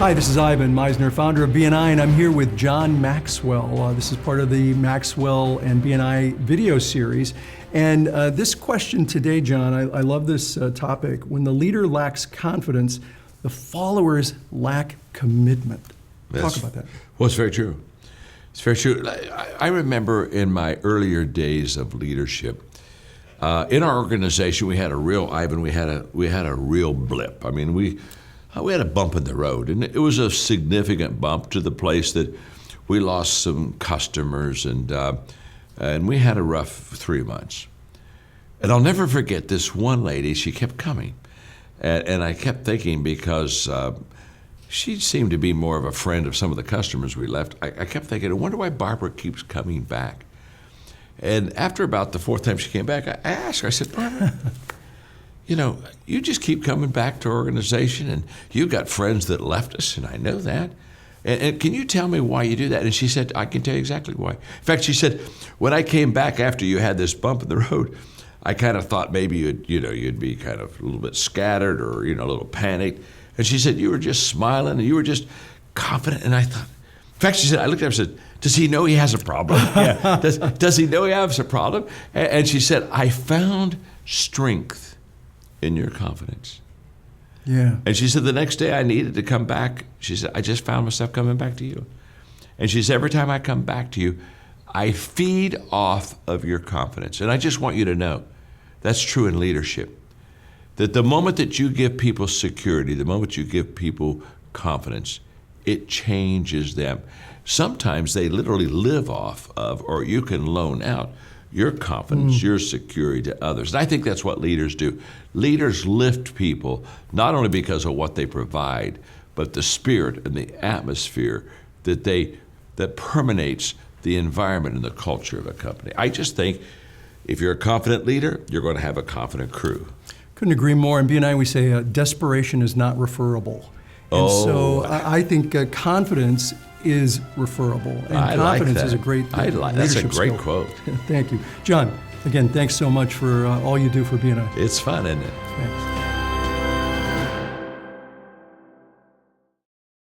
Hi, this is Ivan Meisner, founder of BNI, and I'm here with John Maxwell. This is part of the Maxwell and BNI video series. And this question today, John, I love this topic. When the leader lacks confidence, the followers lack commitment. Talk about that. Well, it's very true. It's very true. I remember in my earlier days of leadership, in our organization, we had a real, Ivan, we had a real blip. I mean, we had a bump in the road, and it was a significant bump to the place that we lost some customers, and we had a rough 3 months. And I'll never forget this one lady. She kept coming, and I kept thinking, because she seemed to be more of a friend of some of the customers we left. I kept thinking, I wonder why Barbara keeps coming back. And after about the fourth time she came back, I asked her, I said, Barbara, you know, you just keep coming back to our organization, and you've got friends that left us, and I know that. And can you tell me why you do that? And she said, I can tell you exactly why. In fact, she said, when I came back after you had this bump in the road, I kind of thought maybe you'd be kind of a little bit scattered or, a little panicked. And she said, you were just smiling and you were just confident. And I thought, in fact, she said, I looked at her and said, does he know he has a problem? Yeah. Does he know he has a problem? And she said, I found strength in your confidence. Yeah. And she said, the next day I needed to come back. She said, I just found myself coming back to you. And she said, every time I come back to you, I feed off of your confidence. And I just want you to know, that's true in leadership. That the moment that you give people security, the moment you give people confidence, it changes them. Sometimes they literally live off of, or you can loan out your confidence, your security to others. And I think that's what leaders do. Leaders lift people, not only because of what they provide, but the spirit and the atmosphere that permeates the environment and the culture of a company. I just think if you're a confident leader, you're going to have a confident crew. Couldn't agree more. In BNI, we say desperation is not referable. And so I think confidence is referable. And I confidence like that. is a great That's a great skill. quote. Thank you. John, again, thanks so much for all you do for BNI. It's fun, isn't it? Thanks.